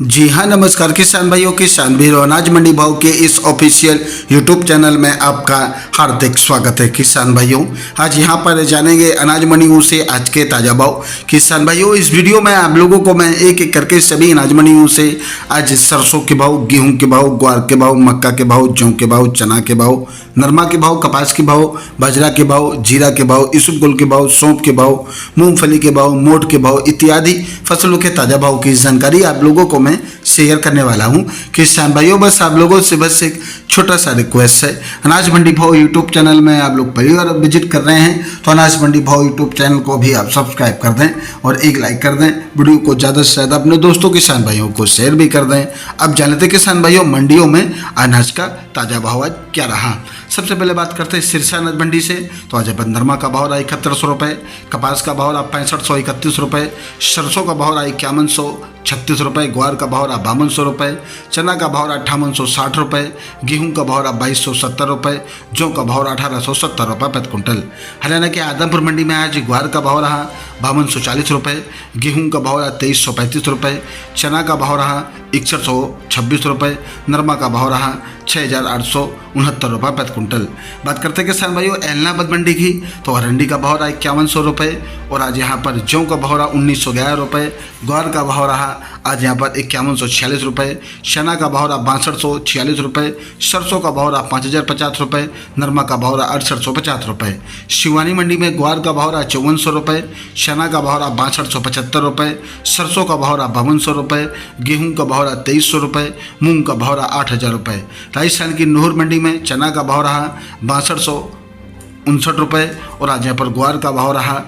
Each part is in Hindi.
जी हाँ, नमस्कार किसान भाइयों, किसान भीरो अनाज मंडी भाव के इस ऑफिशियल यूट्यूब चैनल में आपका हार्दिक स्वागत है। किसान भाइयों, आज यहाँ पर जानेंगे अनाज मंडियों से आज के ताज़ा भाव। किसान भाइयों, इस वीडियो में आप लोगों को मैं एक एक करके सभी अनाज मंडियों से आज सरसों के भाव, गेहूँ के भाव, ग्वार के भाव, मक्का के भाव, जौ के भाव, चना के भाव, नरमा के भाव, कपास के भाव, बाजरा के भाव, जीरा के भाव, इसबगोल के भाव, सौंफ के भाव, मूंगफली के भाव, मोठ के भाव इत्यादि फसलों के ताज़ा भाव की जानकारी आप लोगों को मैं शेयर करने वाला हूं। किसान भाइयों, बस आप लोगों से बस एक छोटा सा रिक्वेस्ट है, अनाज मंडी भाव यूट्यूब चैनल में आप लोग पहली बार विजिट कर रहे हैं तो अनाज मंडी भाव यूट्यूब चैनल को भी आप सब्सक्राइब कर दें और एक लाइक कर दें। वीडियो को ज़्यादा से ज़्यादा अपने दोस्तों किसान भाइयों को शेयर भी कर दें। अब जान लेते किसान भाइयों, मंडियों में अनाज का ताज़ा भाव आज क्या रहा। सबसे पहले बात करते हैं सिरसा अनाज मंडी से। तो आज अपन नरमा का भाव रहा 7100 रुपये, कपास का भाव रहा 6531 रुपये, सरसों का भाव रहा 5136 रुपये, ग्वार का भाव रहा 5200 रुपये, चना का भाव रहा 5860 रुपये, गेहूं का भाव रहा 2270 रुपये, जौ का भाव रहा 1870 रुपये प्रति क्विंटल। हरियाणा के आदमपुर मंडी में आज ग्वार का भाव रहा 5240 रुपये, गेहूं का भाव रहा 2335 रुपये, चना का भाव रहा 6126 रुपये, नरमा का भाव रहा 6869 रुपये प्रति क्विंटल। बात करते हैं किसान भाइयों एलनाबाद मंडी की। तो अरंडी का भाव रहा 5100 रुपये और आज यहाँ पर जौ का भाव रहा 1911 रुपये, ग्वार का भाव रहा आज यहाँ पर 5146 रुपये, चना का भाव रहा 6246 रुपये, सरसों का भाव रहा 5050 रुपये, नरमा का भाव रहा 6850 रुपये। शिवानी मंडी में ग्वार का भाव रहा 5400 रुपये, चना का भाव रहा 6275 रुपये, सरसों का भाव रहा 5200 रुपये, गेहूँ का भाव रहा 2300 रुपये, मूंग का भाव रहा 8000 रुपये। राजस्थान की नूर मंडी में चना का भाव रहा 6259 रुपये और आज यहाँ पर ग्वार का भाव रहा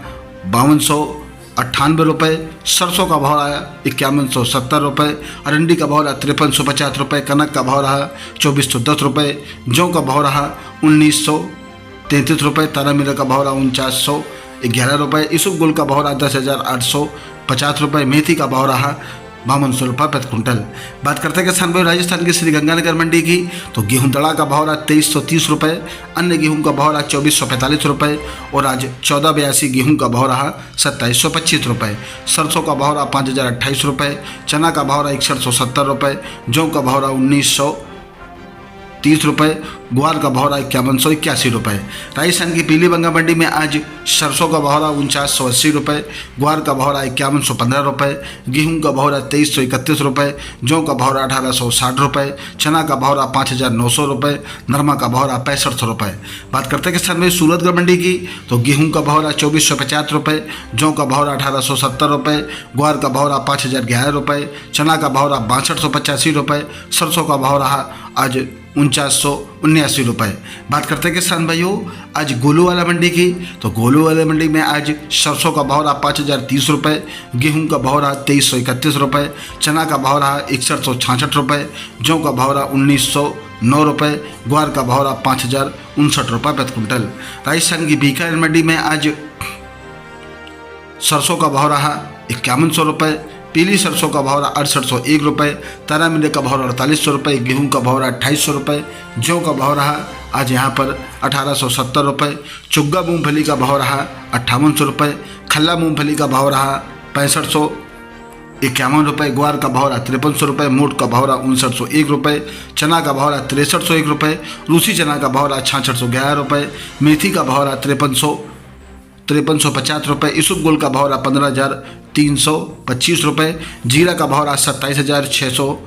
5298 रुपये, सरसों का भाव रहा 5170 रुपये, अरंडी का भाव रहा 5350 रुपये, कनक का भाव रहा 2410 रुपये, जौ का भाव रहा 1933 रुपये, तारा मीरा का भाव रहा 4911 रुपये, इसबगोल का भाव रहा 10,850 रुपये, मेथी का भाव रहा 5200 रुपये प्रति क्विंटल। बात करते हैं किसान भाई राजस्थान के श्री गंगानगर मंडी की। तो गेहूं दड़ा का भाव रहा 2330 रुपये, अन्य गेहूं का भाव रहा 2445 रुपये और आज 1482 गेहूं का भाव रहा 2725 रुपये, सरसों का भाव रहा 5028 रुपये, चना का भाव रहा 6170 रुपये, जौ का भाव रहा 1930 रुपये, ग्वार का भाव रहा 5181 रुपये। राजस्थान की पीलीबंगा मंडी में आज सरसों का भाव रहा 4980 रुपये, ग्वार का भाव रहा 5115 रुपये, गेहूं का भाव रहा 2331 रुपये, जौ का भाव रहा 1860 रुपये, चना का भाव रहा 5900 रुपये, नरमा का भाव रहा 6500 रुपये। बात करते हैं किसान भाई सूरतगढ़ मंडी की। तो गेहूं का भाव रहा 2450 रुपये, जौ का भाव रहा 1870 रुपये, ग्वार का भाव रहा 5011 रुपये, चना का भाव रहा 6285 रुपये, सरसों का भाव रहा आज 4979 रुपये। बात करते हैं किसान भाइयों आज गोलू वाला मंडी की। तो गोलू वाला मंडी में आज सरसों का भाव रहा 5030 रुपये, गेहूं का भाव रहा 2331 रुपये, चना का भाव रहा 6166 रुपये, जौ का भाव रहा 1909 रुपये, ग्वार का भाव रहा 5059 रुपये प्रति क्विंटल। राजस्थान की बीकानेर मंडी में आज सरसों का भाव रहा 5100 रुपये, पीली सरसों का भाव रहा 6801 रुपये, तारा मीरे का भाव रहा 4800 रुपये, गेहूं का भाव रहा 2800 रुपये, जौ का भाव रहा आज यहाँ पर 1870 रुपये, चुग्गा मूंगफली का भाव रहा 5800 रुपये, खल्ला मूंगफली का भाव रहा 6551 रुपये, ग्वार का भाव रहा 5300 रुपये, मोठ का भाव रहा 5901 रुपये, चना का भाव रहा 6301 रुपये, रूसी चना का भाव रहा 6611 रुपये, मेथी का भाव रहा 5350 रुपये, इसबगोल का भाव रहा 15,325 रुपये, जीरा का भाव रहा 27,600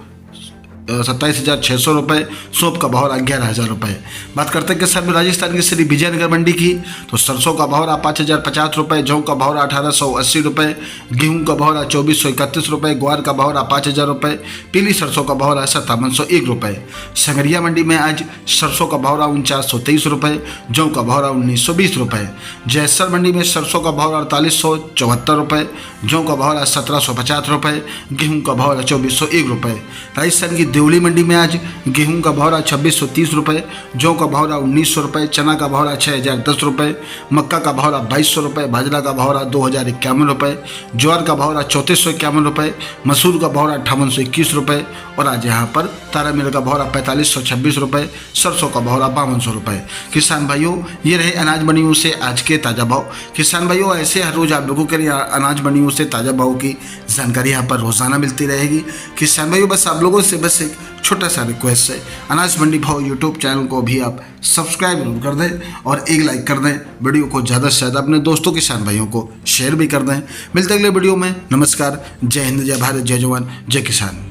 रुपये, सौंफ का भाव रहा 11,000 रुपये। बात करते हैं किसान राजस्थान की श्री विजयनगर मंडी की। तो सरसों का भाव रहा 5050 रुपये, जौ का भाव रहा 1880 रुपये, गेहूं का भाव रहा 2431 रुपये, ग्वार का भाव रहा 5000 रुपये, पीली सरसों का भाव रहा 5701 रुपये। संगरिया मंडी में आज सरसों का भाव रहा 4923 रुपये, जौ का भाव रहा 1920 रुपये। जैसर मंडी में सरसों का भाव रहा 4874 रुपये, जौ का भाव रहा 1750 रुपये, गेहूं का भाव रहा 2401 रुपये। राजस्थान की देवली मंडी में आज गेहूं का भाव रहा 2630 रुपये, जौ का भाव रहा 1900 रुपये, चना का भाव रहा 6010 रुपये, मक्का का भाव रहा 2200 रुपये, बाजरा का भाव रहा 2051 रुपये, ज्वार का भाव रहा 3451 रुपये, मसूर का भाव रहा 5821 रुपये और आज यहाँ पर तारा मिल का भौरा 4526 रुपये, सरसों का भौरा 5200 रुपये। किसान भाइयों, ये रहे अनाज मंडियों से आज के ताज़ा भाव। किसान भाइयों, ऐसे हर रोज़ आप लोगों के लिए अनाज मंडियों से ताज़ा भाव की जानकारी यहाँ पर रोज़ाना मिलती रहेगी। किसान भाइयों, बस आप लोगों से बस एक छोटा सा रिक्वेस्ट है, अनाज मंडी भाव यूट्यूब चैनल को भी आप सब्सक्राइब जरूर कर दें और एक लाइक कर दें। वीडियो को ज़्यादा से ज़्यादा अपने दोस्तों किसान भाइयों को शेयर भी कर दें। मिलते अगले वीडियो में। नमस्कार, जय हिंद, जय भारत, जय जवान, जय किसान।